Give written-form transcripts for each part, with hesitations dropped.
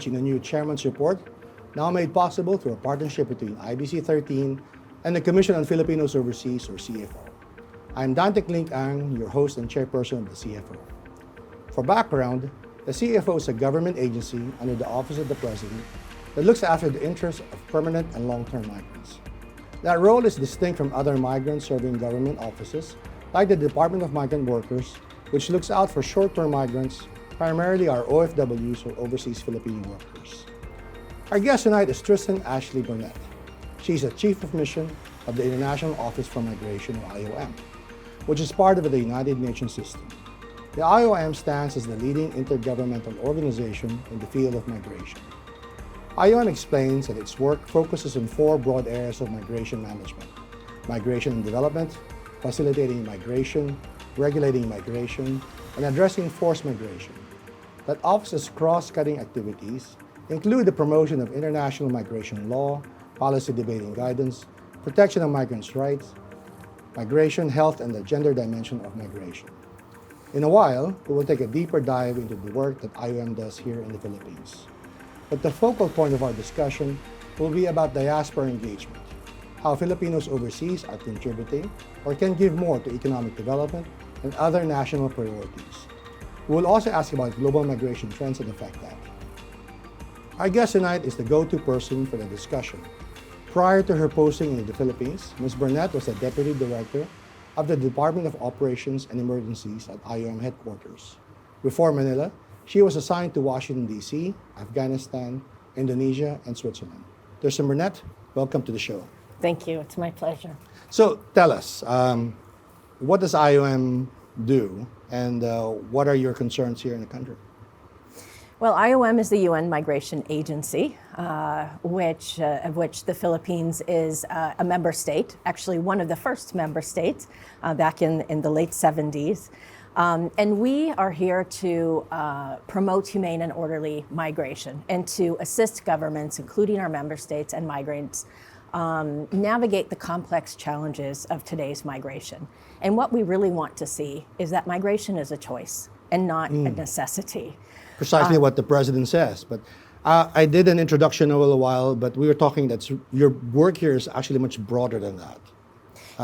watching the new Chairman's Report, now made possible through a partnership between IBC 13 and the Commission on Filipinos Overseas, or CFO. I'm 𝐂𝐡𝐚𝐢𝐫𝐬𝐿, your host and chairperson of the CFO. For background, the CFO is a government agency under the Office of the President that looks after the interests of permanent and long-term migrants. That role is distinct from other migrants serving government offices, like the Department of Migrant Workers, which looks out for short-term migrants, primarily our OFWs, or Overseas Filipino Workers. Our guest tonight is Tristan Ashley Burnett. She's the Chief of Mission of the International Office for Migration, or IOM, which is part of the United Nations system. The IOM stands as the leading intergovernmental organization in the field of migration. IOM explains that its work focuses on 4 broad areas of migration management: migration and development, facilitating migration, regulating migration, and addressing forced migration. That office's cross-cutting activities include the promotion of international migration law, policy debate and guidance, protection of migrants' rights, migration, health, and the gender dimension of migration. In a while, we will take a deeper dive into the work that IOM does here in the Philippines. But the focal point of our discussion will be about diaspora engagement, how Filipinos overseas are contributing or can give more to economic development and other national priorities. We will also ask about global migration trends that affect that. Our guest tonight is the go-to person for the discussion. Prior to her posting in the Philippines, Ms. Burnett was the Deputy Director of the Department of Operations and Emergencies at IOM headquarters. Before Manila, she was assigned to Washington, D.C., Afghanistan, Indonesia, and Switzerland. Tristan Burnett, welcome to the show. Thank you. It's my pleasure. So tell us, what does IOM do, and what are your concerns here in the country? Well, IOM is the UN Migration Agency, of which the Philippines is a member state, actually one of the first member states back in the late 70s. And we are here to promote humane and orderly migration and to assist governments, including our member states and migrants, navigate the complex challenges of today's migration. And what we really want to see is that migration is a choice and not a necessity. Precisely what the president says. But I did an introduction a little while, but we were talking that your work here is actually much broader than that.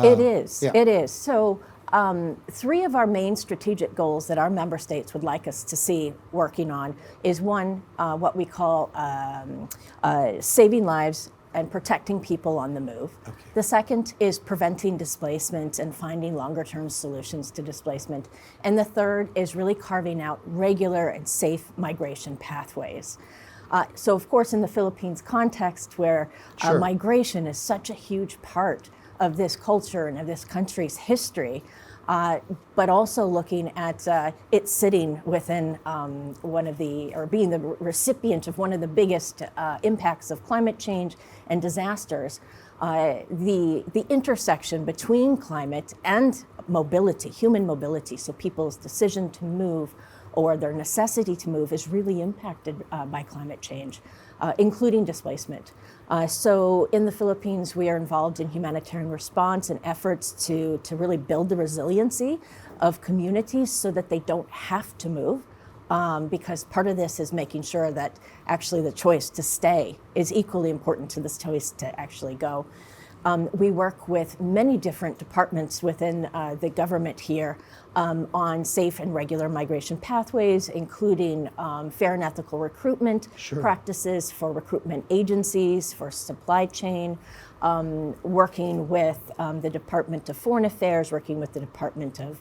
It is. Yeah. It is. So 3 of our main strategic goals that our member states would like us to see working on is one, what we call saving lives and protecting people on the move. Okay. The second is preventing displacement and finding longer-term solutions to displacement. And the third is really carving out regular and safe migration pathways. So of course, in the Philippines context, where Sure. migration is such a huge part of this culture and of this country's history, but also looking at it sitting within being the recipient of one of the biggest impacts of climate change and disasters, the intersection between climate and mobility, human mobility, so people's decision to move or their necessity to move is really impacted by climate change, including displacement. So in the Philippines, we are involved in humanitarian response and efforts to really build the resiliency of communities so that they don't have to move, because part of this is making sure that actually the choice to stay is equally important to this choice to actually go. We work with many different departments within the government here on safe and regular migration pathways, including fair and ethical recruitment Sure. practices for recruitment agencies, for supply chain, working with the Department of Foreign Affairs, working with the Department of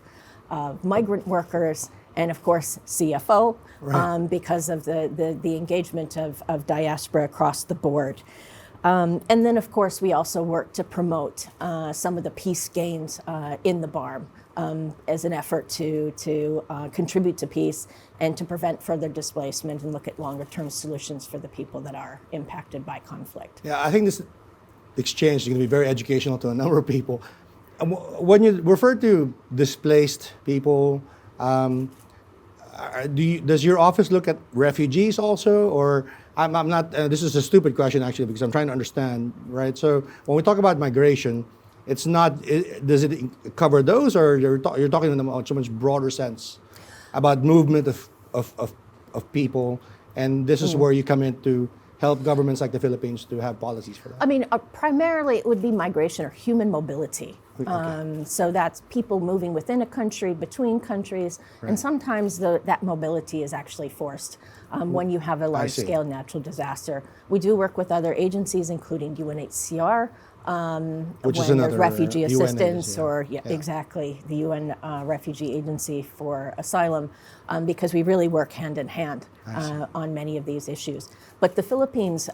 Migrant Workers, and of course CFO, Right. because of the engagement of diaspora across the board. And then, of course, we also work to promote some of the peace gains in the BARM as an effort to contribute to peace and to prevent further displacement and look at longer-term solutions for the people that are impacted by conflict. Yeah, I think this exchange is going to be very educational to a number of people. When you refer to displaced people, does your office look at refugees also, or I'm not? This is a stupid question actually, because I'm trying to understand, right? So when we talk about migration, it's not. Does it cover those, or you're talking in a much broader sense about movement of people And this is where you come in to help governments like the Philippines to have policies for that. I mean, primarily it would be migration or human mobility. Okay. So that's people moving within a country, between countries, and sometimes that mobility is actually forced when you have a large-scale natural disaster. We do work with other agencies, including UNHCR, which is when another there's refugee UN assistance, agency, or exactly, the UN Refugee Agency for Asylum, because we really work hand in hand on many of these issues. But the Philippines,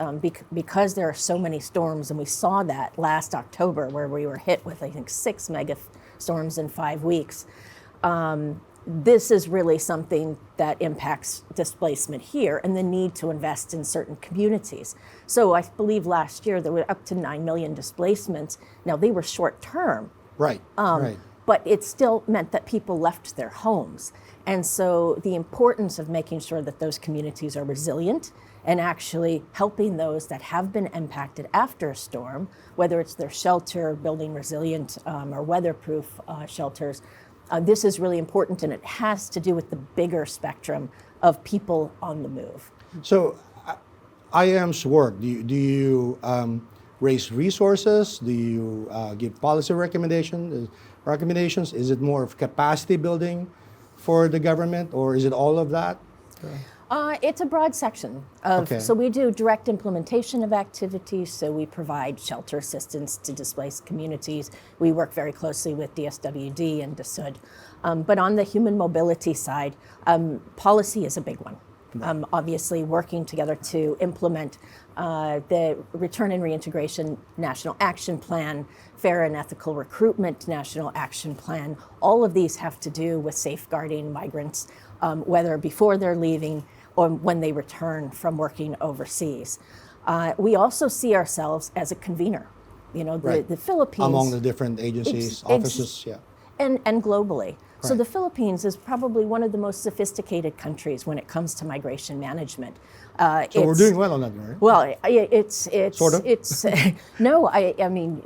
because there are so many storms, and we saw that last October where we were hit with, I think, 6 mega storms in 5 weeks, this is really something that impacts displacement here and the need to invest in certain communities. So I believe last year there were up to 9 million displacements. Now, they were short term. Right. But it still meant that people left their homes. And so the importance of making sure that those communities are resilient and actually helping those that have been impacted after a storm, whether it's their shelter, building resilient or weatherproof shelters, this is really important, and it has to do with the bigger spectrum of people on the move. So, IAM's work, do you raise resources? Do you give policy recommendations? Is it more of capacity building for the government, or is it all of that? It's a broad section of, so we do direct implementation of activities, so we provide shelter assistance to displaced communities. We work very closely with DSWD and DSUD. But on the human mobility side, policy is a big one. Obviously working together to implement the Return and Reintegration National Action Plan, Fair and Ethical Recruitment National Action Plan. All of these have to do with safeguarding migrants, whether before they're leaving or when they return from working overseas. We also see ourselves as a convener. You know, the Philippines— among the different agencies, offices, and globally. So the Philippines is probably one of the most sophisticated countries when it comes to migration management. So we're doing well on that, right? Well, it's sort of? It's no. I mean,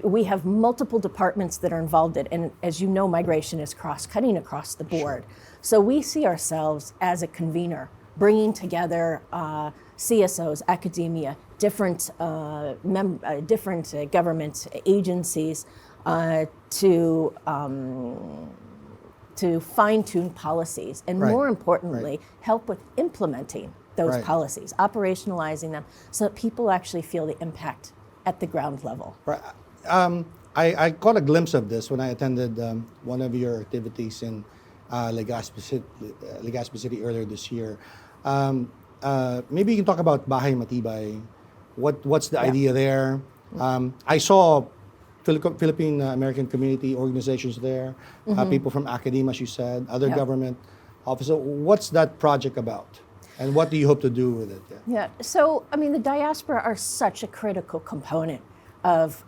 we have multiple departments that are involved in, and as you know, migration is cross-cutting across the board. So we see ourselves as a convener, bringing together CSOs, academia, different government agencies to fine-tune policies, and more importantly, help with implementing those policies, operationalizing them, so that people actually feel the impact at the ground level. Right. I caught a glimpse of this when I attended one of your activities in Legazpi City earlier this year. Maybe you can talk about Bahay Matibay. What's the idea there? I saw Philippine American community organizations there, people from academia, as you said, other government officers. What's that project about? And what do you hope to do with it? So, I mean, the diaspora are such a critical component of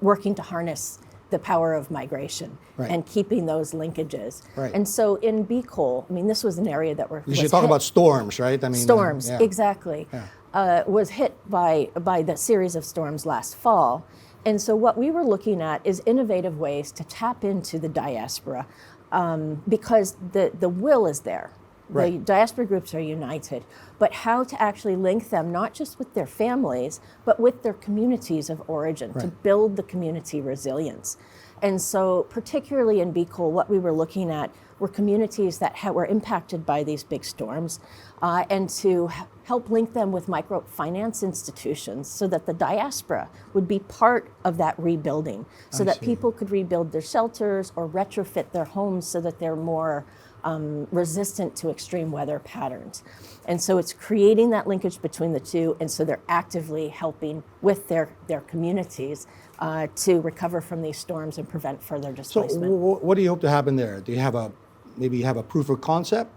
working to harness the power of migration and keeping those linkages. And so in 𝐂𝐡𝐚𝐢𝐫𝐦𝐚, I mean, this was an area that you should talk about storms, right? I mean, storms, exactly. Was hit by the series of storms last fall. And so what we were looking at is innovative ways to tap into the diaspora because the will is there. The diaspora groups are united, but how to actually link them not just with their families, but with their communities of origin to build the community resilience. And so particularly in 𝐂𝐡𝐚𝐢𝐫𝐽, what we were looking at were communities that were impacted by these big storms and to help link them with microfinance institutions so that the diaspora would be part of that rebuilding, so that people could rebuild their shelters or retrofit their homes so that they're more resistant to extreme weather patterns. And so it's creating that linkage between the two, and so they're actively helping with their communities to recover from these storms and prevent further displacement. So what do you hope to happen there? Do you have maybe have a proof of concept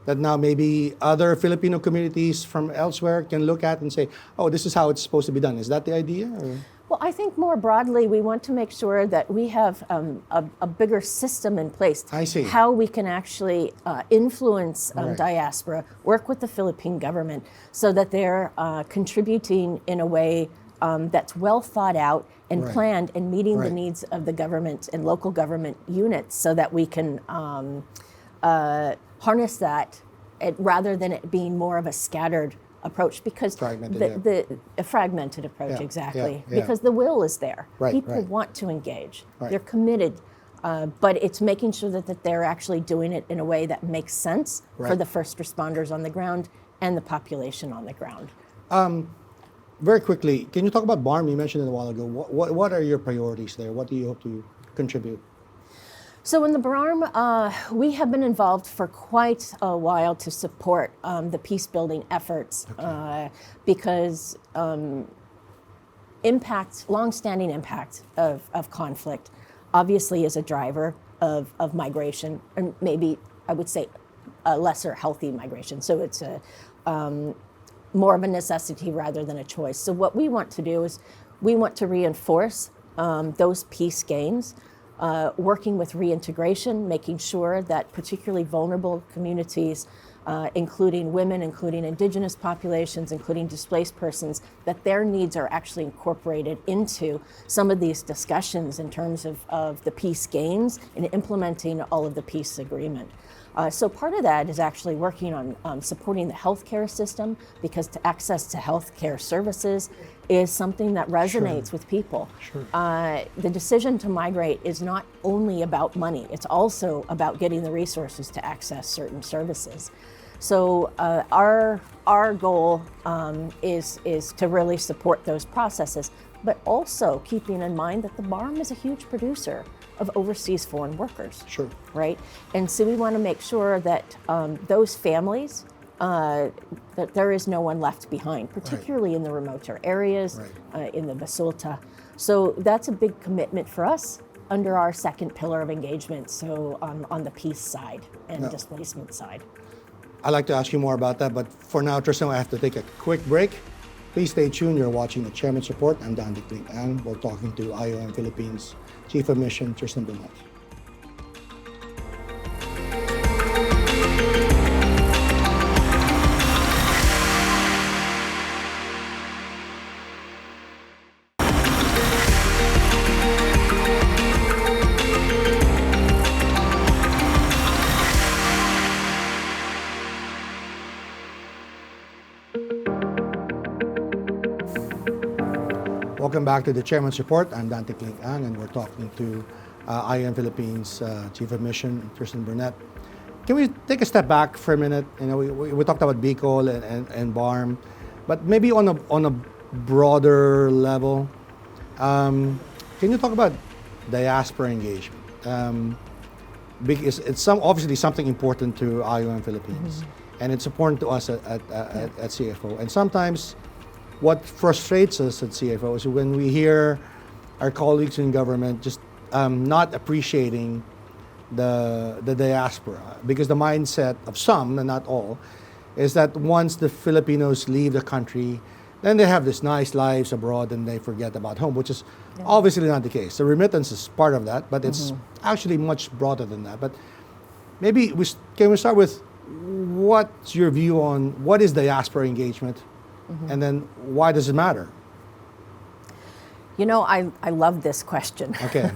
that now maybe other Filipino communities from elsewhere can look at and say, oh, this is how it's supposed to be done? Is that the idea? Or? Well, I think more broadly, we want to make sure that we have a bigger system in place. I see. How we can actually influence diaspora, work with the Philippine government so that they're contributing in a way that's well thought out and planned and meeting the needs of the government and local government units so that we can harness that rather than it being more of a scattered approach, because a fragmented approach, exactly, because the will is there. People want to engage. They're committed, but it's making sure that they're actually doing it in a way that makes sense for the first responders on the ground and the population on the ground. Very quickly, can you talk about BARM? You mentioned it a while ago. What are your priorities there? What do you hope to contribute? So in the BARM, we have been involved for quite a while to support the peace building efforts, because long-standing impact of conflict obviously is a driver of migration, and maybe I would say a lesser healthy migration. So it's more of a necessity rather than a choice. So what we want to do is we want to reinforce those peace gains, working with reintegration, making sure that particularly vulnerable communities, including women, including indigenous populations, including displaced persons, that their needs are actually incorporated into some of these discussions in terms of the peace gains and implementing all of the peace agreement. So part of that is actually working on supporting the healthcare system, because access to healthcare services is something that resonates with people. The decision to migrate is not only about money, it's also about getting the resources to access certain services. So our goal is to really support those processes, but also keeping in mind that the BARM is a huge producer of overseas foreign workers. Right? And so we want to make sure that those families, that there is no one left behind, particularly in the remoter areas, in the Basulta. So that's a big commitment for us under our second pillar of engagement, so on the peace side and displacement side. I'd like to ask you more about that, but for now, Tristan, I have to take a quick break. Please stay tuned. You're watching the Chairman's Report. I'm 𝐷𝐞𝐻𝐿, we're talking to IOM Philippines Chief of Mission, Tristan Burnett. Welcome back to the Chairman's Report. I'm 𝐷𝐞𝐻𝐿, and we're talking to IOM Philippines Chief of Mission, Tristan Burnett. Can we take a step back for a minute? You know, we talked about 𝐵ICOL and BARM, but maybe on a broader level, can you talk about diaspora engagement? Because it's obviously something important to IOM Philippines, and it's important to us at CFO. And sometimes what frustrates us at CFO is when we hear our colleagues in government just not appreciating the diaspora, because the mindset of some, and not all, is that once the Filipinos leave the country, then they have this nice lives abroad and they forget about home, which is obviously not the case. The remittance is part of that, but it's actually much broader than that. But maybe can we start with what's your view on what is diaspora engagement? And then why does it matter? You know, I love this question. Okay.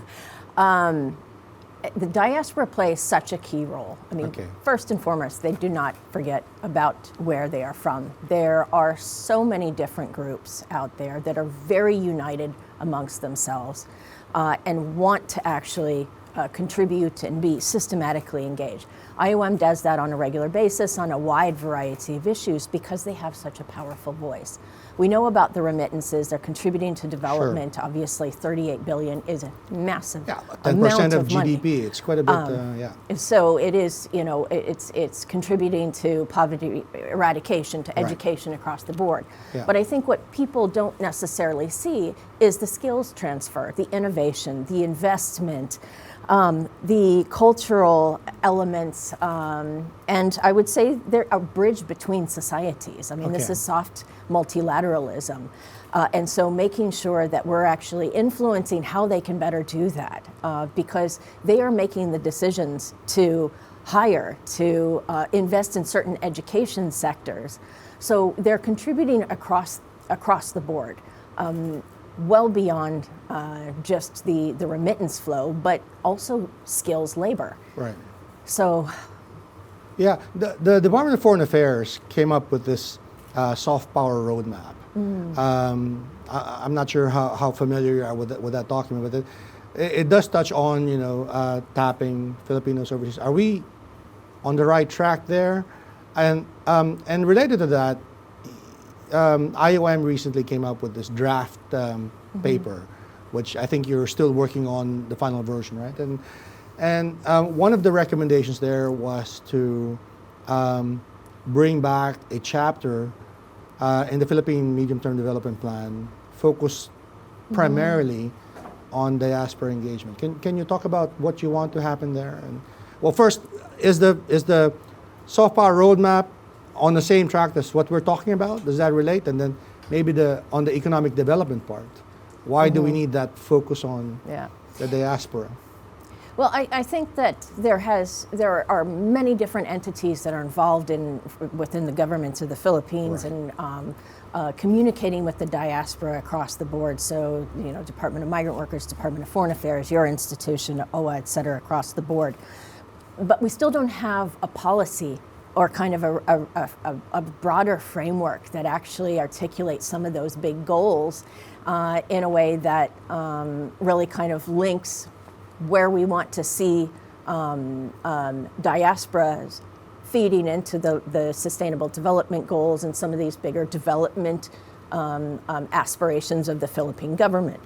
The diaspora plays such a key role. I mean, first and foremost, they do not forget about where they are from. There are so many different groups out there that are very united amongst themselves and want to actually contribute and be systematically engaged. IOM does that on a regular basis on a wide variety of issues because they have such a powerful voice. We know about the remittances. They're contributing to development. Obviously, $38 billion is a massive 10% of money. GDP. It's quite a bit, So it is, you know, it's contributing to poverty eradication, to education across the board. But I think what people don't necessarily see is the skills transfer, the innovation, the investment, the cultural elements, and I would say they're a bridge between societies. I mean, this is soft multilateralism. And so making sure that we're actually influencing how they can better do that, because they are making the decisions to hire, to invest in certain education sectors. So they're contributing across the board. Well beyond just the remittance flow, but also skills labor. Right. So Yeah, the Department of Foreign Affairs came up with this soft power roadmap. I'm not sure how familiar you are with that document, but it does touch on, tapping Filipinos overseas. Are we on the right track there? And related to that, IOM recently came up with this draft paper, which I think you're still working on the final version, right? And one of the recommendations there was to bring back a chapter in the Philippine Medium-Term Development Plan focused primarily on diaspora engagement. Can you talk about what you want to happen there? And, well, first, is the soft power roadmap on the same track as what we're talking about? Does that relate? And then maybe on the economic development part, why do we need that focus on the diaspora? Well, I think that there are many different entities that are involved within the governments of the Philippines and communicating with the diaspora across the board. So, Department of Migrant Workers, Department of Foreign Affairs, your institution, OWA, et cetera, across the board. But we still don't have a policy or kind of a broader framework that actually articulates some of those big goals in a way that really kind of links where we want to see diasporas feeding into the Sustainable Development Goals and some of these bigger development aspirations of the Philippine government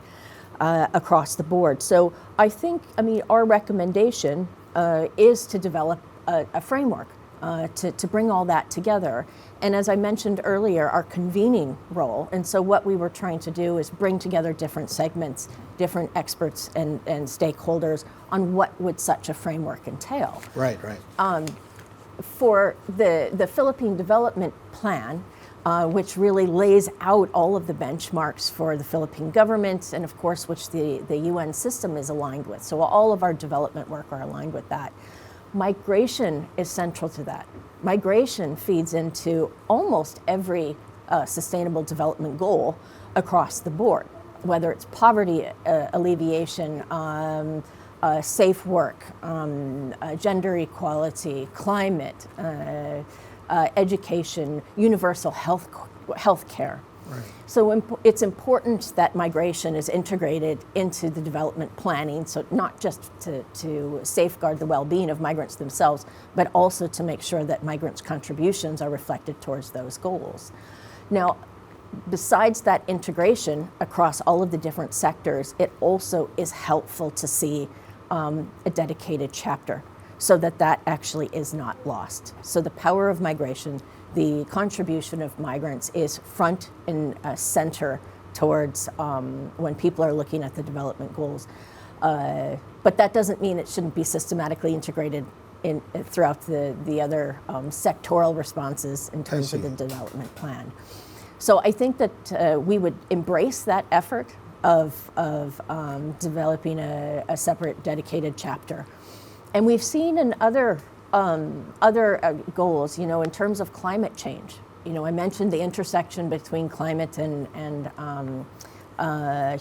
across the board. So I think, our recommendation is to develop a framework to bring all that together. And as I mentioned earlier, our convening role. And so what we were trying to do is bring together different segments, different experts and stakeholders on what would such a framework entail. Right. For the Philippine Development Plan, which really lays out all of the benchmarks for the Philippine government and of course which the UN system is aligned with. So all of our development work are aligned with that. Migration is central to that. Migration feeds into almost every sustainable development goal across the board, whether it's poverty alleviation, safe work, gender equality, climate, education, universal health care. Right. So it's important that migration is integrated into the development planning, so not just to safeguard the well-being of migrants themselves, but also to make sure that migrants' contributions are reflected towards those goals. Now, besides that integration across all of the different sectors, it also is helpful to see a dedicated chapter so that actually is not lost. So the power of migration, the contribution of migrants is front and center towards when people are looking at the development goals. But that doesn't mean it shouldn't be systematically integrated throughout the other sectoral responses in terms of the development plan. So I think that we would embrace that effort of developing a separate dedicated chapter. And we've seen in other goals, in terms of climate change. I mentioned the intersection between climate and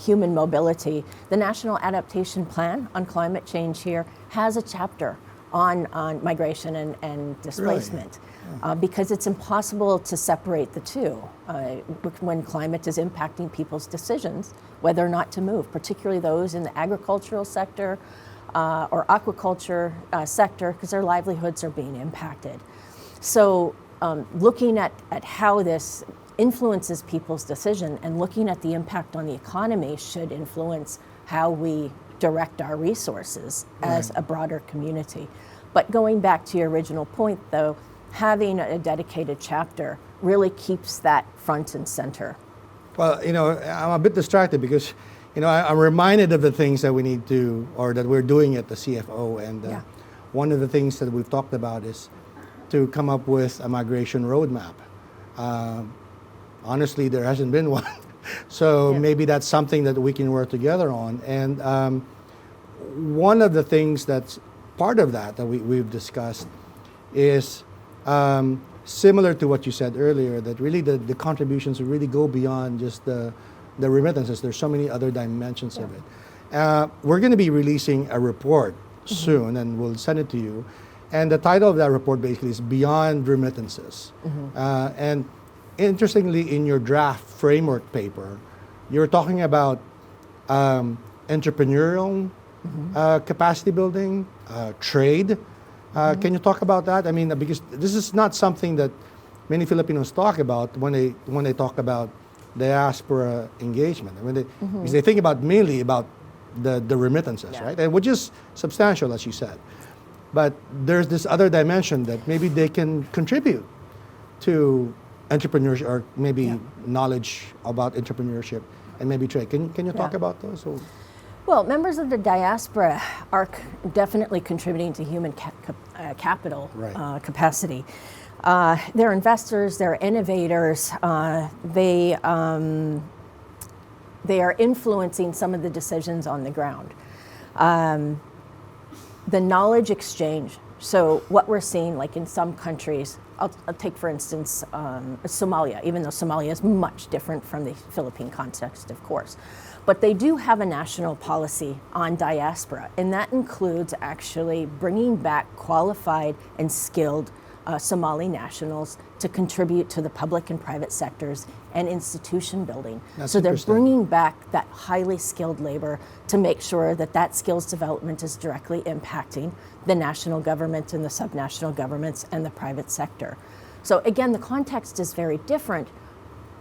human mobility. The National Adaptation Plan on Climate Change here has a chapter on migration and displacement. Really? Because it's impossible to separate the two when climate is impacting people's decisions whether or not to move, particularly those in the agricultural sector or aquaculture sector, because their livelihoods are being impacted. So looking at how this influences people's decision and looking at the impact on the economy should influence how we direct our resources as a broader community. But going back to your original point, though, having a dedicated chapter really keeps that front and center. Well, I'm a bit distracted because, I'm reminded of the things that we need to, or that we're doing at the CFO. And one of the things that we've talked about is to come up with a migration roadmap. Honestly, there hasn't been one. So maybe that's something that we can work together on. And one of the things that's part of that we've discussed is similar to what you said earlier, that really the contributions really go beyond just the remittances. There's so many other dimensions of it. We're going to be releasing a report soon, and we'll send it to you. And the title of that report basically is Beyond Remittances. And interestingly, in your draft framework paper, you're talking about entrepreneurial capacity building, trade. Can you talk about that? I mean, because this is not something that many Filipinos talk about when they talk about diaspora engagement. I mean, because they think about mainly about the remittances, right? And which is substantial, as you said. But there's this other dimension that maybe they can contribute to entrepreneurship, or maybe knowledge about entrepreneurship and maybe trade. Can you talk about those? Or? Well, members of the diaspora are definitely contributing to human capital capacity. They're investors, they're innovators, they are influencing some of the decisions on the ground. The knowledge exchange, so what we're seeing, like in some countries, I'll take for instance Somalia, even though Somalia is much different from the Philippine context, of course. But they do have a national policy on diaspora, and that includes actually bringing back qualified and skilled Somali nationals to contribute to the public and private sectors and institution building. So they're bringing back that highly skilled labor to make sure that that skills development is directly impacting the national government and the subnational governments and the private sector. So again, the context is very different,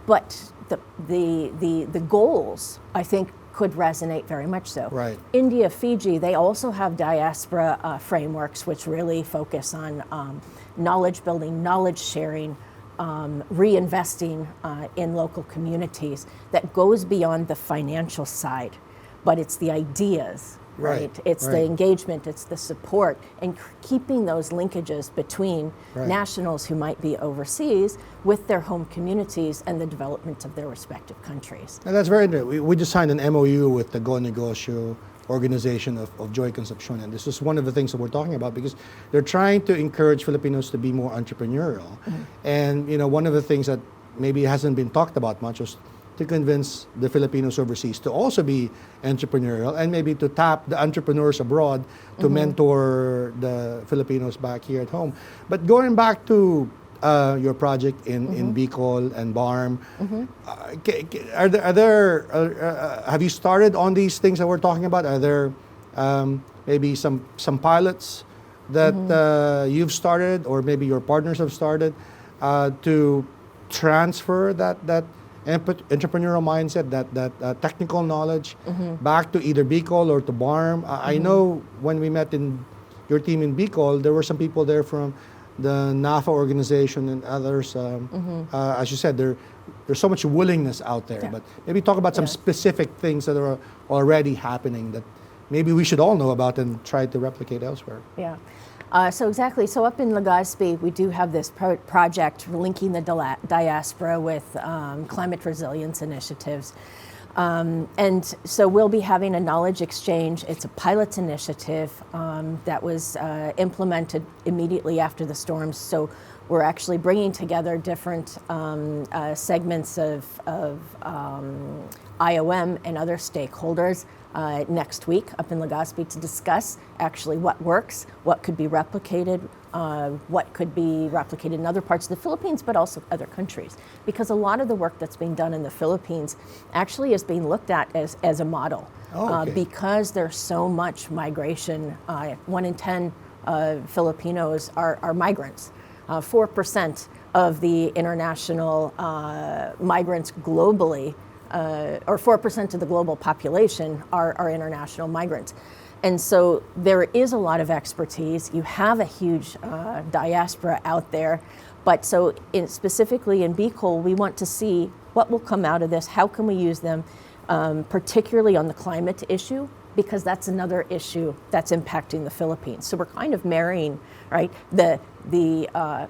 but the goals, I think, could resonate very much so. Right. India, Fiji, they also have diaspora frameworks which really focus on knowledge building, knowledge sharing, reinvesting in local communities that goes beyond the financial side, but it's the ideas, right? It's the engagement, it's the support, and keeping those linkages between nationals who might be overseas with their home communities and the development of their respective countries. And that's very interesting. We just signed an MOU with the 𝐂𝐡𝐚𝐢𝐫𝐬𝐬 organization of 𝐂𝐡𝐚𝐢𝐫𝐬𝐬 𝐂𝐡𝐚𝐢𝐫𝐬, and this is one of the things that we're talking about, because they're trying to encourage Filipinos to be more entrepreneurial. And one of the things that maybe hasn't been talked about much is to convince the Filipinos overseas to also be entrepreneurial, and maybe to tap the entrepreneurs abroad to mentor the Filipinos back here at home. But going back to your project in 𝐵ICOL and BARM, have you started on these things that we're talking about? Are there maybe some pilots that you've started, or maybe your partners have started, to transfer that entrepreneurial mindset, that technical knowledge back to either 𝐵ICOL or to BARM? I know when we met in your team in 𝐵ICOL, there were some people there from the NAFA organization and others. As you said, there's so much willingness out there, but maybe talk about some specific things that are already happening that maybe we should all know about and try to replicate elsewhere. Yeah. So exactly. So up in Legazpi, we do have this project linking the diaspora with climate resilience initiatives. And so we'll be having a knowledge exchange. It's a pilot initiative that was implemented immediately after the storms. So we're actually bringing together different segments of IOM and other stakeholders next week up in Legazpi to discuss actually what works, what could be replicated, what could be replicated in other parts of the Philippines, but also other countries. Because a lot of the work that's being done in the Philippines actually is being looked at as a model. Because there's so much migration. 1 in 10 Filipinos are migrants. 4% of the international migrants globally, or 4% of the global population are international migrants. And so there is a lot of expertise. You have a huge diaspora out there. But so specifically in 𝐵ICOL, we want to see what will come out of this. How can we use them, particularly on the climate issue, because that's another issue that's impacting the Philippines. So we're kind of marrying, right, the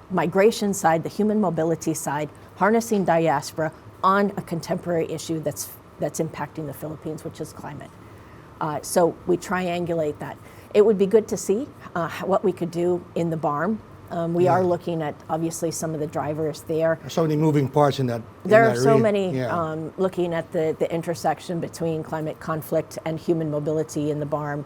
migration side, the human mobility side, harnessing diaspora on a contemporary issue that's impacting the Philippines, which is climate. So we triangulate that. It would be good to see what we could do in the BARM. We are looking at, obviously, some of the drivers there. There's so many moving parts in that. There are so many, looking at the intersection between climate conflict and human mobility in the BARM.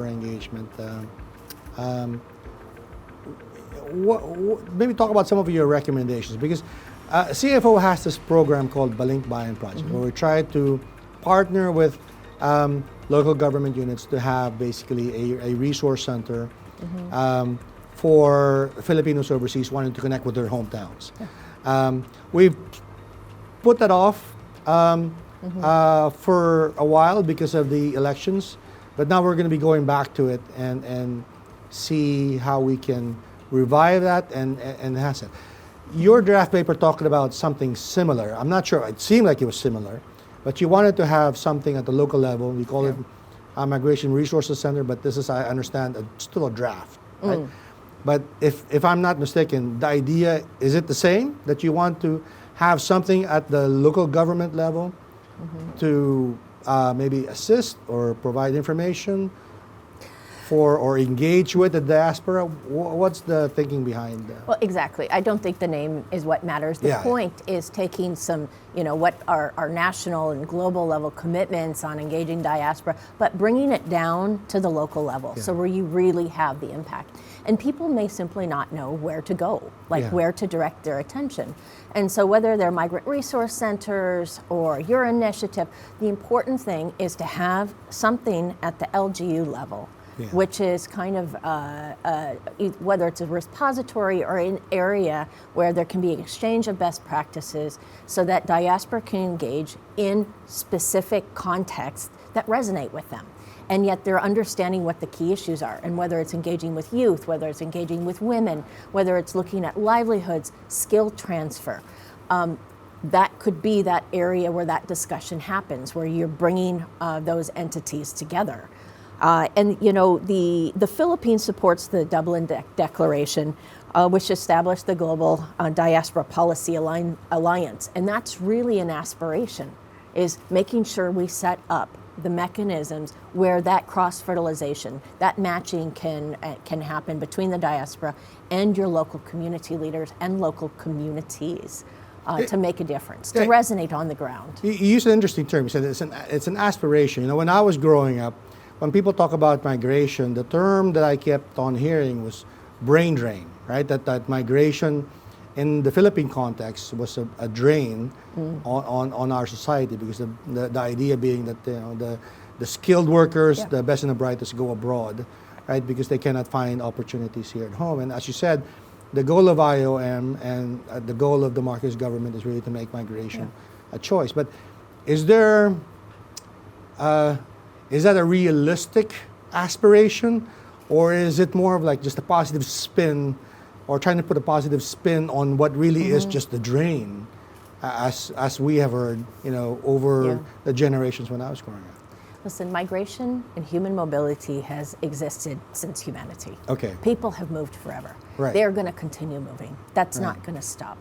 diaspora engagement. Maybe talk about some of your recommendations, because CFO has this program called Balink Bayan Project, where we try to partner with local government units to have basically a resource center for Filipinos overseas wanting to connect with their hometowns. We've put that off for a while because of the elections, but now we're going to be going back to it and see how we can revive that and enhance it. Your draft paper talked about something similar. I'm not sure, it seemed like it was similar, but you wanted to have something at the local level. We call it a Migration Resources Center, but this is, I understand, still a draft, right? But if I'm not mistaken, the idea, is it the same, that you want to have something at the local government level to maybe assist or provide information for or engage with the diaspora? What's the thinking behind that? Well, exactly. I don't think the name is what matters. The point is taking some, what are our national and global level commitments on engaging diaspora, but bringing it down to the local level, so where you really have the impact. And people may simply not know where to go, where to direct their attention. And so whether they're migrant resource centers or your initiative, the important thing is to have something at the LGU level, which is kind of, whether it's a repository or an area where there can be an exchange of best practices so that diaspora can engage in specific contexts that resonate with them. And yet they're understanding what the key issues are, and whether it's engaging with youth, whether it's engaging with women, whether it's looking at livelihoods, skill transfer. That could be that area where that discussion happens, where you're bringing those entities together. And the Philippines supports the Dublin Declaration, which established the Global Diaspora Policy Alliance. And that's really an aspiration, is making sure we set up the mechanisms where that cross-fertilization, that matching can happen between the diaspora and your local community leaders and local communities to make a difference, to resonate on the ground. You used an interesting term. You said it's an aspiration. When I was growing up, when people talk about migration, the term that I kept on hearing was brain drain, right? That migration in the Philippine context was a drain on our society, because the idea being that the skilled workers, the best and the brightest, go abroad, right? Because they cannot find opportunities here at home. And as you said, the goal of IOM and the goal of the Marcos government is really to make migration a choice. But is there is that a realistic aspiration, or is it more of like just a positive spin or trying to put a positive spin on what really is just the drain, as we have heard, over the generations when I was growing up. Listen, migration and human mobility has existed since humanity. Okay. People have moved forever. Right. They're going to continue moving. That's not going to stop.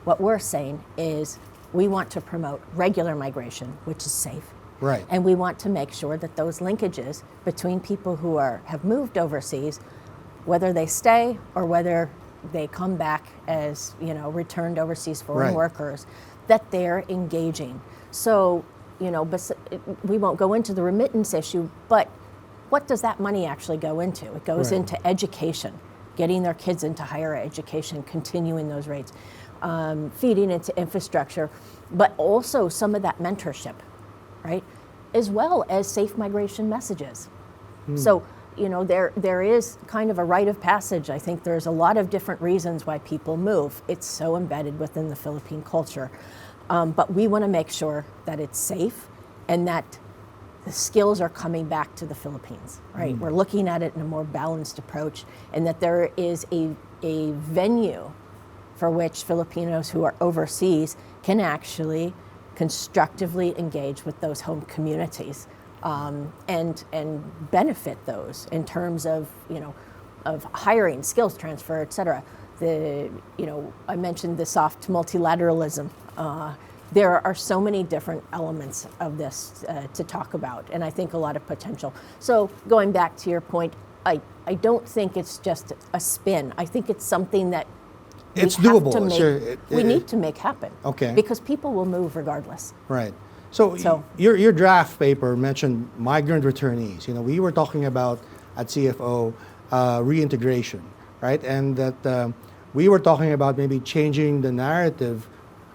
What we're saying is we want to promote regular migration, which is safe. Right. And we want to make sure that those linkages between people who have moved overseas, whether they stay or whether they come back as, returned overseas foreign workers, that they're engaging. So, we won't go into the remittance issue, but what does that money actually go into? It goes into education, getting their kids into higher education, continuing those rates, feeding into infrastructure, but also some of that mentorship, right? As well as safe migration messages. So, there is kind of a rite of passage. I think there's a lot of different reasons why people move. It's so embedded within the Philippine culture. But we want to make sure that it's safe and that the skills are coming back to the Philippines, right? We're looking at it in a more balanced approach, and that there is a venue for which Filipinos who are overseas can actually constructively engage with those home communities and benefit those in terms of, of hiring, skills transfer, et cetera. I mentioned the soft multilateralism. There are so many different elements of this to talk about, and I think a lot of potential. So going back to your point, I don't think it's just a spin. I think it's something that it's doable. We need to make happen. Okay. Because people will move regardless. Right. So your draft paper mentioned migrant returnees. We were talking about at CFO reintegration, right? And that we were talking about maybe changing the narrative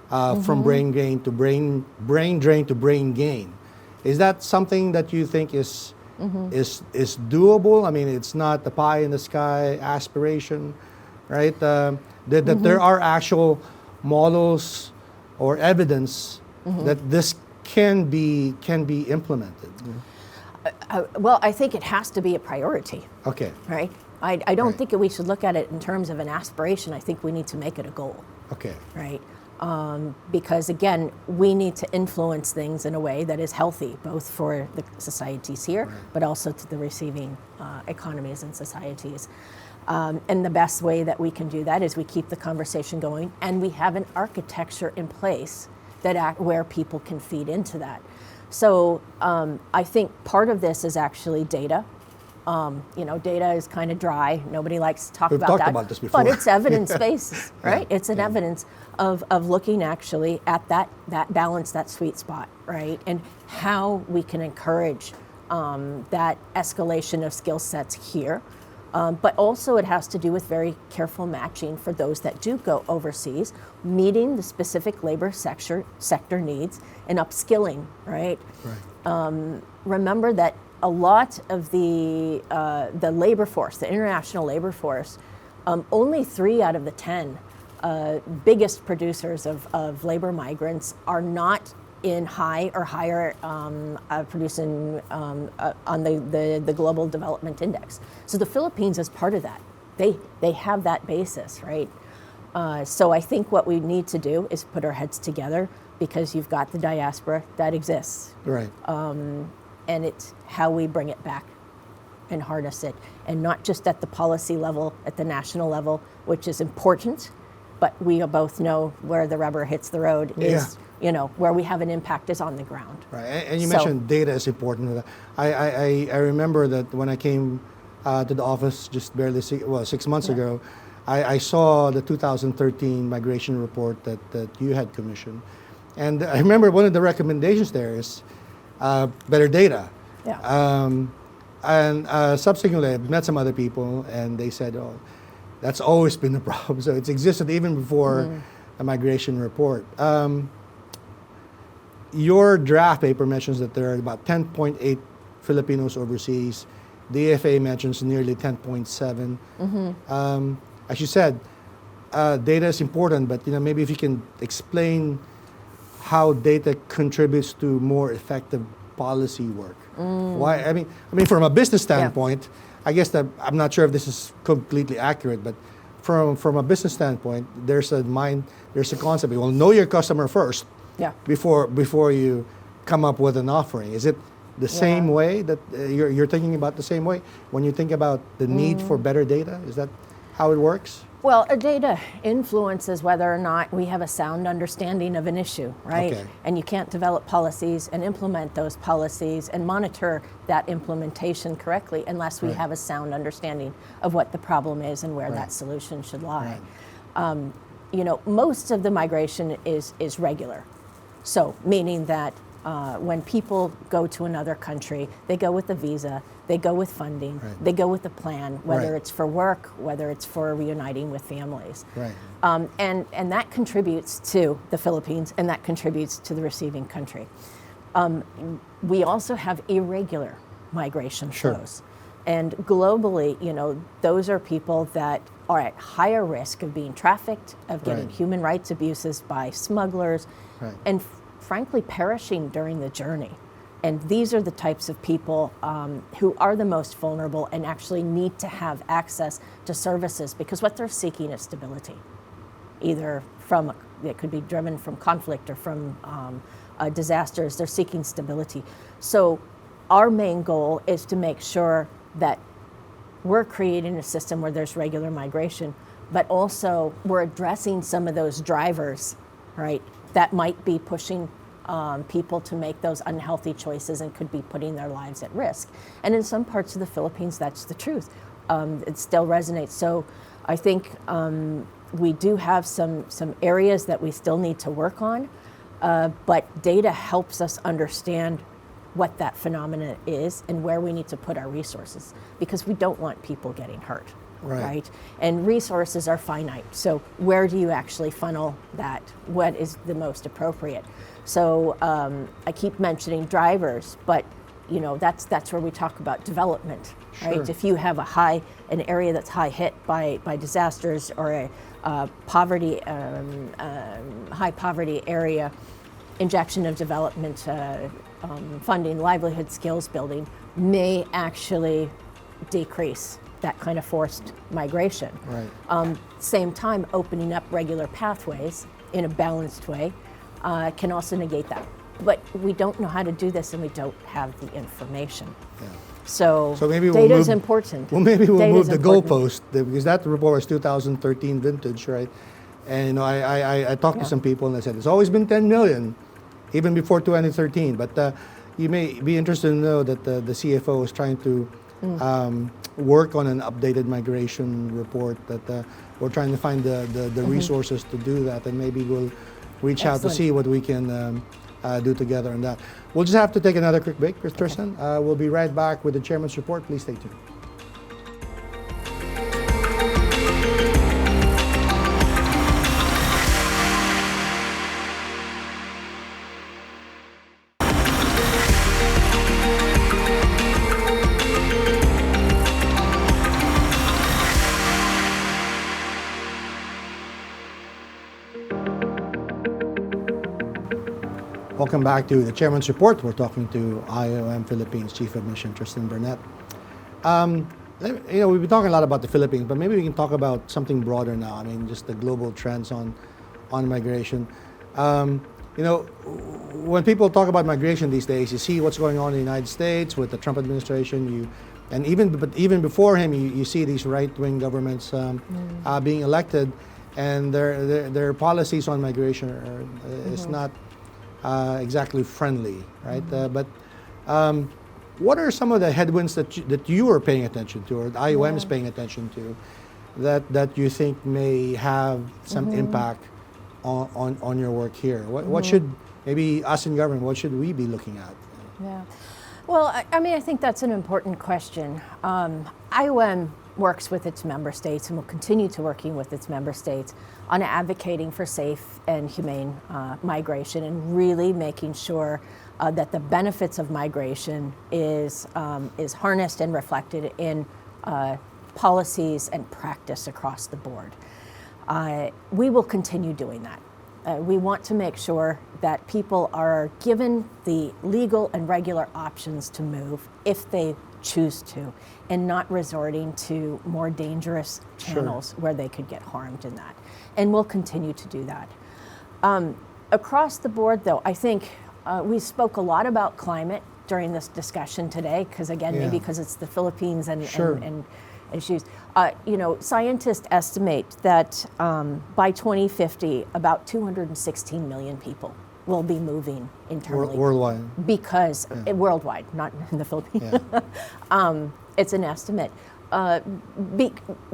from brain drain to brain drain to brain gain. Is that something that you think is doable? I mean, it's not the pie in the sky aspiration, right? That there are actual models or evidence that this can be implemented. Well, I think it has to be a priority. Okay. Right? I don't think we should look at it in terms of an aspiration. I think we need to make it a goal. Okay. Right? Because again, we need to influence things in a way that is healthy, both for the societies here, but also to the receiving economies and societies. And the best way that we can do that is we keep the conversation going, and we have an architecture in place where people can feed into that. So I think part of this is actually data. Data is kind of dry. Nobody likes to talk about that. We've talked about this before. But it's evidence-based, right? It's an evidence of looking actually at that balance, that sweet spot, right? And how we can encourage that escalation of skill sets here. But also it has to do with very careful matching for those that do go overseas, meeting the specific labor sector needs and upskilling, right? Remember that a lot of the labor force, the international labor force, only 3 out of the 10 biggest producers of labor migrants are not in high or higher producing on the Global Development Index. So the Philippines is part of that. They have that basis, right? So I think what we need to do is put our heads together, because you've got the diaspora that exists. Right. And it's how we bring it back and harness it, and not just at the policy level, at the national level, which is important, but we both know where the rubber hits the road is, where we have an impact is on the ground. Right, and you mentioned data is important. I remember that when I came to the office just barely 6 months ago, I saw the 2013 migration report that you had commissioned. And I remember one of the recommendations there is better data. And subsequently, I've met some other people, and they said, "Oh, that's always been the problem." So it's existed even before a migration report. Your draft paper mentions that there are about 10.8 Filipinos overseas. The AFA mentions nearly 10.7. As you said, data is important, but maybe if you can explain how data contributes to more effective policy work. Why? I mean, from a business standpoint, I guess that I'm not sure if this is completely accurate, but from a business standpoint, there's a concept. Well, know your customer first. Yeah. Before you come up with an offering. Is it the same Yeah. way that you're thinking about the same way when you think about the need for better data? Is that how it works? Well, data influences whether or not we have a sound understanding of an issue, right? Okay. And you can't develop policies and implement those policies and monitor that implementation correctly unless we Right. have a sound understanding of what the problem is and where Right. that solution should lie. Right. You know, most of the migration is regular. So, meaning that when people go to another country, they go with a visa, they go with funding, Right. they go with a plan, whether Right. it's for work, whether it's for reuniting with families. Right. And that contributes to the Philippines, and that contributes to the receiving country. We also have irregular migration Sure. flows. And globally, you know, those are people that are at higher risk of being trafficked, of getting Right. human rights abuses by smugglers, Right. and frankly, perishing during the journey. And these are the types of people who are the most vulnerable and actually need to have access to services, because what they're seeking is stability, either from, it could be driven from conflict or from disasters. They're seeking stability. So our main goal is to make sure that we're creating a system where there's regular migration, but also we're addressing some of those drivers, right, that might be pushing people to make those unhealthy choices and could be putting their lives at risk. And in some parts of the Philippines, that's the truth. It still resonates. So I think we do have some areas that we still need to work on, but data helps us understand what that phenomenon is and where we need to put our resources, because we don't want people getting hurt. Right. And resources are finite. So where do you actually funnel that? What is the most appropriate? So I keep mentioning drivers, but you know, that's where we talk about development, right? Sure. If you have an area that's high hit by disasters, or a poverty, high poverty area, injection of development funding, livelihood skills building may actually decrease that kind of forced migration. Right. Same time, opening up regular pathways in a balanced way can also negate that. But we don't know how to do this, and we don't have the information. Yeah. So maybe data is important. Well, maybe we'll Data move is the important. goalpost, because that report was 2013 vintage, right? And you know, I talked to Yeah. some people and they said it's always been 10 million, even before 2013. But you may be interested to know that the CFO is trying to work on an updated migration report. That we're trying to find the resources to do that, and maybe we'll reach out to Excellent. see what we can do together on that. We'll just have to take another quick break, Tristan. We'll be right back with the chairman's report. Please stay tuned. Welcome back to the Chairman's Report. We're talking to IOM Philippines Chief of Mission Tristan Burnett. You know, we've been talking a lot about the Philippines, but maybe we can talk about something broader now. I mean, just the global trends on migration. You know, when people talk about migration these days, you see what's going on in the United States with the Trump administration. But even before him, you see these right-wing governments being elected, and their policies on migration is not exactly friendly, right? But what are some of the headwinds that you are paying attention to, or the IOM is paying attention to, that you think may have some impact on your work here? What should, maybe us in government, what should we be looking at? Yeah. Well, I mean, I think that's an important question. IOM works with its member states and will continue to working with its member states on advocating for safe and humane migration, and really making sure that the benefits of migration is harnessed and reflected in policies and practice across the board. We will continue doing that. We want to make sure that people are given the legal and regular options to move if they choose to, and not resorting to more dangerous channels where they could get harmed in that. And we'll continue to do that. Across the board, though, I think we spoke a lot about climate during this discussion today, because again, maybe because it's the Philippines and issues. You know, scientists estimate that by 2050, about 216 million people will be moving internally. Worldwide. Because, worldwide, not in the Philippines. It's an estimate.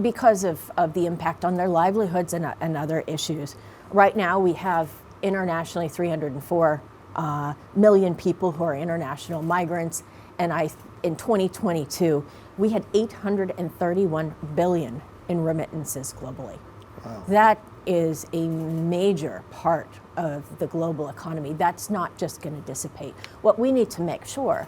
Because of the impact on their livelihoods and other issues. Right now, we have internationally 304 million people who are international migrants, and in 2022, we had 831 billion in remittances globally. Wow. That is a major part of the global economy. That's not just going to dissipate. What we need to make sure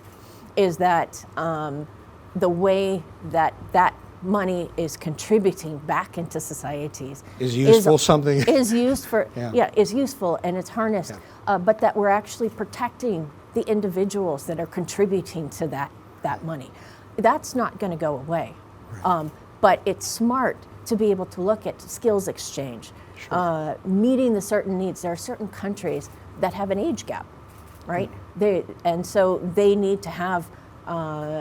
is that the way that that money is contributing back into societies is useful something is used for is useful and it's harnessed, but that we're actually protecting the individuals that are contributing to that money. That's not going to go away, but it's smart to be able to look at skills exchange, meeting the certain needs. There are certain countries that have an age gap, right? And so they need to have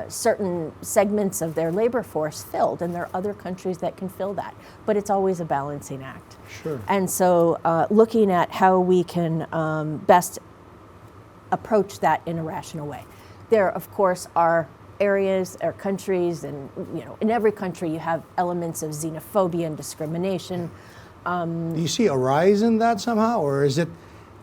certain segments of their labor force filled, and there are other countries that can fill that. But it's always a balancing act. Sure. And so looking at how we can best approach that in a rational way. There, of course, are areas or countries, and you know, in every country you have elements of xenophobia and discrimination. Do you see a rise in that somehow, or is it,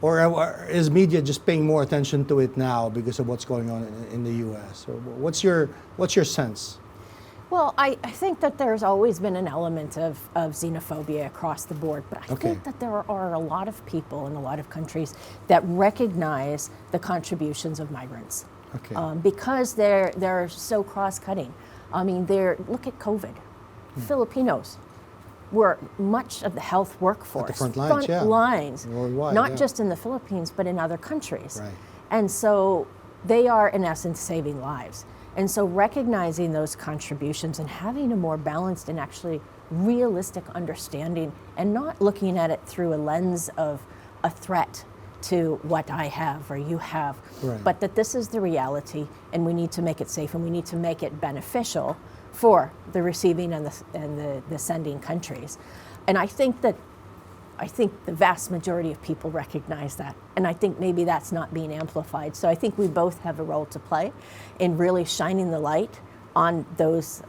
or is media just paying more attention to it now because of what's going on in the U.S.? Or what's your sense? Well, I think that there's always been an element of xenophobia across the board, but I think that there are a lot of people in a lot of countries that recognize the contributions of migrants. Because they're so cross-cutting. I mean, look at COVID. Filipinos were much of the health workforce. At the front lines, worldwide, not just in the Philippines, but in other countries. Right. And so they are, in essence, saving lives. And so recognizing those contributions and having a more balanced and actually realistic understanding, and not looking at it through a lens of a threat to what I have or you have, but that this is the reality and we need to make it safe and we need to make it beneficial for the receiving and the sending countries. And I think the vast majority of people recognize that. And I think maybe that's not being amplified. So I think we both have a role to play in really shining the light on those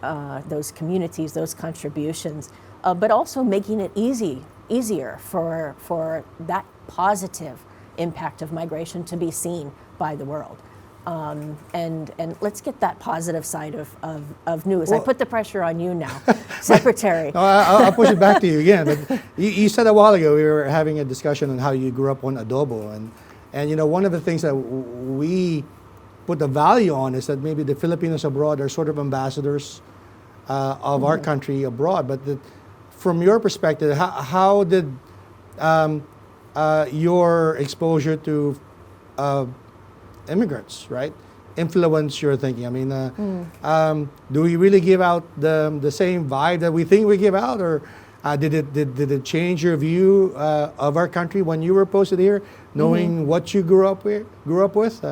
communities, those contributions, but also making it easier for that positive impact of migration to be seen by the world. And let's get that positive side of news. Well, I put the pressure on you now, Secretary. No, I'll push it back to you again. But you said a while ago we were having a discussion on how you grew up on adobo, and you know, one of the things that we put the value on is that maybe the Filipinos abroad are sort of ambassadors of our country abroad. But from your perspective, how did your exposure to immigrants, right, influence your thinking? I mean, do we really give out the same vibe that we think we give out, or did it change your view of our country when you were posted here, knowing what you grew up with?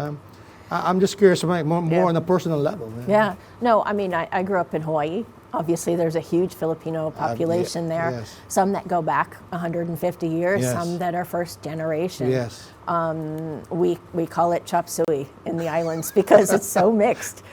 I'm just curious, more on a personal level. Yeah. No, I mean, I grew up in Hawaii. Obviously, there's a huge Filipino population there. Yes. Some that go back 150 years, Yes. some that are first generation. Yes. We call it chop suey in the islands because it's so mixed.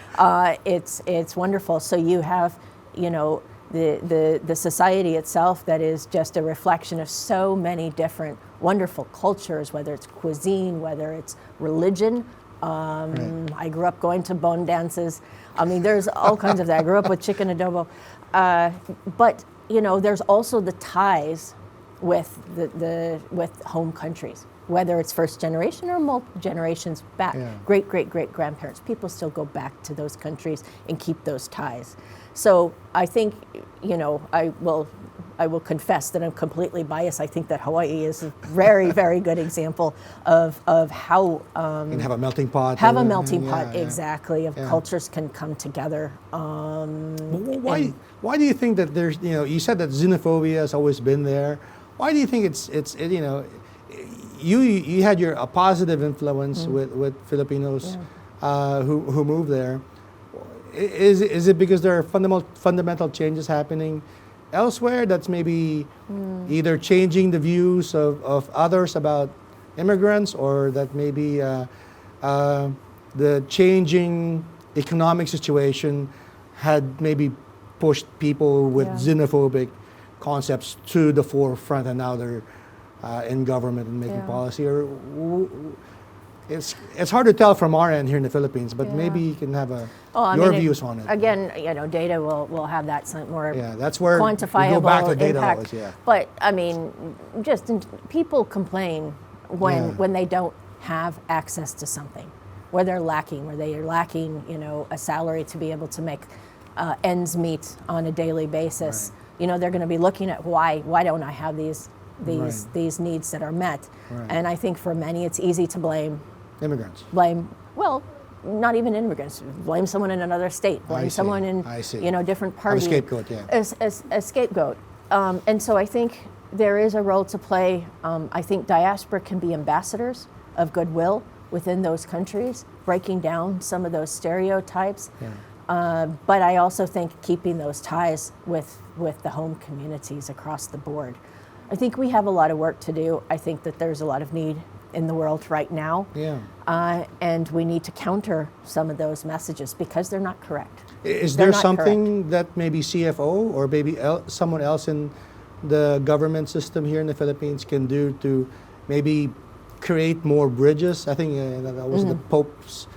It's wonderful. So you have, you know, the society itself that is just a reflection of so many different wonderful cultures, whether it's cuisine, whether it's religion. I grew up going to bone dances. I mean, there's all kinds of that. I grew up with chicken adobo. But, you know, there's also the ties with with home countries, whether it's first generation or multiple generations back. Great grandparents. People still go back to those countries and keep those ties. So I think, you know, I will confess that I'm completely biased. I think that Hawaii is a very, very good example of how and have a melting pot. have a melting pot, yeah. exactly, of cultures can come together. Why do you think that there's, you said that xenophobia has always been there. Why do you think it's you had a positive influence with Filipinos who moved there? Is it because there are fundamental changes happening elsewhere that's maybe either changing the views of others about immigrants, or that maybe the changing economic situation had maybe pushed people with xenophobic concepts to the forefront, and now they're in government and making policy? Or it's hard to tell from our end here in the Philippines, but maybe you can have your views on it. Again, data will have that more that's where quantifiable we go back to data impact. always, But I mean, people complain when they don't have access to something, where they're lacking, a salary to be able to make ends meet on a daily basis. Right. They're going to be looking at why don't I have these needs that are met. Right. And I think for many it's easy to blame immigrants. Not even immigrants. Blame someone in another state. Blame someone in different party. A scapegoat, A scapegoat. And so I think there is a role to play. I think diaspora can be ambassadors of goodwill within those countries, breaking down some of those stereotypes. But I also think keeping those ties with the home communities across the board. I think we have a lot of work to do. I think that there's a lot of need in the world right now. And we need to counter some of those messages because they're not correct. Is there something that maybe CFO or maybe someone else in the government system here in the Philippines can do to maybe create more bridges? I think that was the Pope's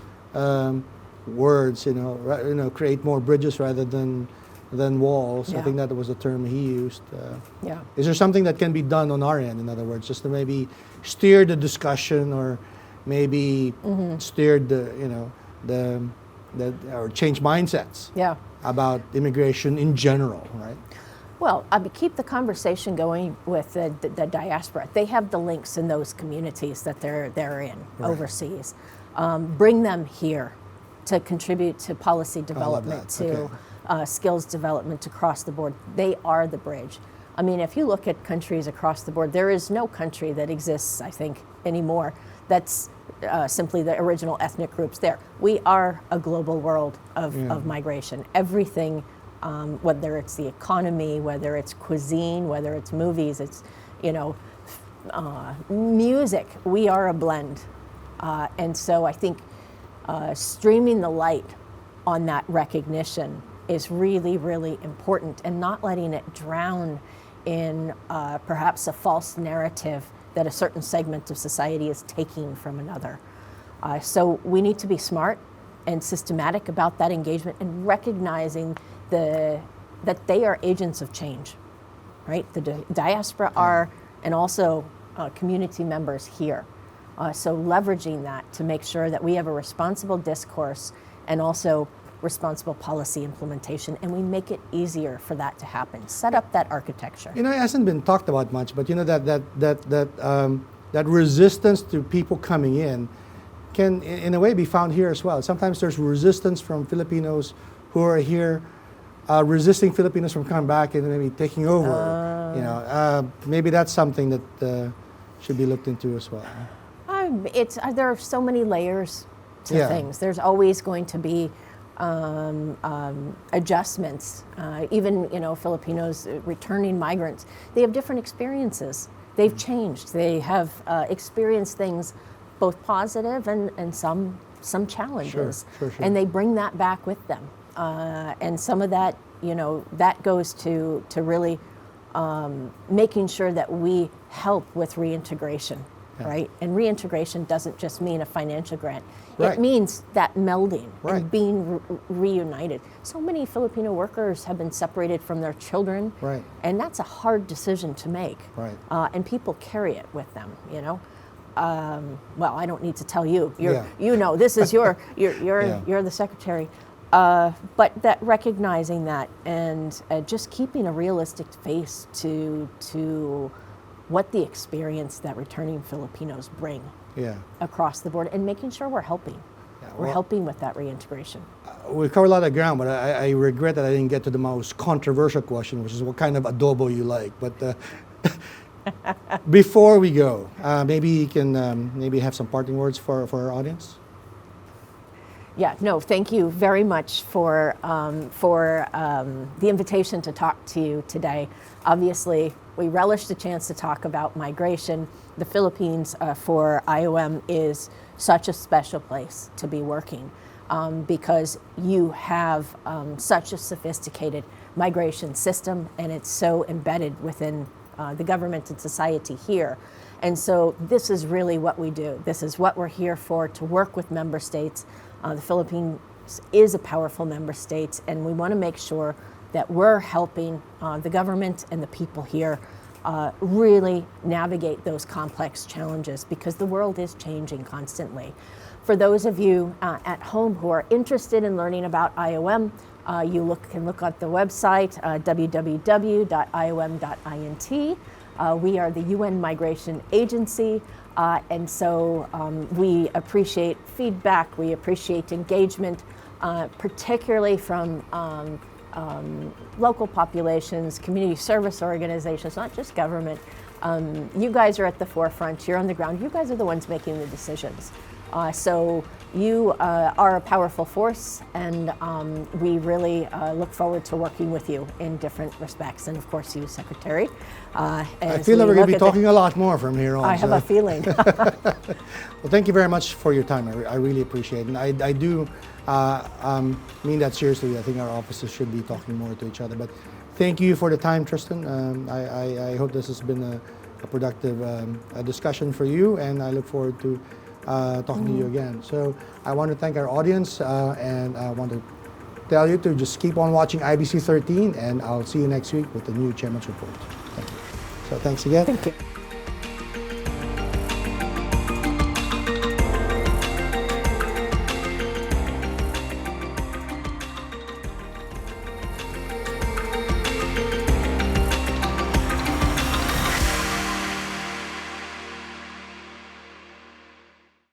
words, create more bridges rather than walls. I think that was the term he used. Is there something that can be done on our end, in other words, just to maybe steer the discussion, or maybe steer or change mindsets about immigration in general, right? Well, keep the conversation going with the diaspora. They have the links in those communities that they're in overseas. Bring them here to contribute to policy development, skills development across the board. They are the bridge. I mean, if you look at countries across the board, there is no country that exists, I think, anymore that's simply the original ethnic groups there. We are a global world of migration. Everything, whether it's the economy, whether it's cuisine, whether it's movies, it's, music, we are a blend. And so I think streaming the light on that recognition is really, really important, and not letting it drown in perhaps a false narrative that a certain segment of society is taking from another. So we need to be smart and systematic about that engagement, and recognizing that they are agents of change, right? The diaspora are, and also community members here. So leveraging that to make sure that we have a responsible discourse and also responsible policy implementation, and we make it easier for that to happen. Set up that architecture. It hasn't been talked about much, but that resistance to people coming in can, in a way, be found here as well. Sometimes there's resistance from Filipinos who are here, resisting Filipinos from coming back and maybe taking over. Maybe that's something that should be looked into as well. There are so many layers to things. There's always going to be adjustments. Even Filipinos, returning migrants, they have different experiences. They've changed. They have experienced things, both positive and some challenges. Sure. And they bring that back with them. And some of that, that goes to really making sure that we help with reintegration. Right? And reintegration doesn't just mean a financial grant. It means that melding and being reunited. So many Filipino workers have been separated from their children, and that's a hard decision to make. And people carry it with them, Well, I don't need to tell you. This is you're the secretary. But that recognizing that and just keeping a realistic face to what the experience that returning Filipinos bring across the board, and making sure we're helping. We're helping with that reintegration. We covered a lot of ground, but I regret that I didn't get to the most controversial question, which is what kind of adobo you like. But before we go, maybe you can maybe have some parting words for our audience. Yeah, no, thank you very much for the invitation to talk to you today. Obviously, we relish the chance to talk about migration. The Philippines for IOM is such a special place to be working because you have such a sophisticated migration system, and it's so embedded within the government and society here. And so this is really what we do. This is what we're here for, to work with member states. The Philippines is a powerful member state, and we want to make sure that we're helping the government and the people here really navigate those complex challenges, because the world is changing constantly. For those of you at home who are interested in learning about IOM, you can look at the website, www.iom.int. We are the UN Migration Agency, and so we appreciate feedback, we appreciate engagement, particularly from local populations, community service organizations, not just government. You guys are at the forefront, you're on the ground, you guys are the ones making the decisions. So you are a powerful force, and we really look forward to working with you in different respects, and of course you, Secretary. I feel that we're going to be talking a lot more from here on. I have a feeling. Well, thank you very much for your time. I really appreciate it. And I do mean that seriously. I think our offices should be talking more to each other. But thank you for the time, Tristan. I hope this has been a productive discussion for you, and I look forward to talking to you again. So I want to thank our audience, and I want to tell you to just keep on watching IBC 13, and I'll see you next week with the new Chairman's Report. Thank you. So thanks again. Thank you.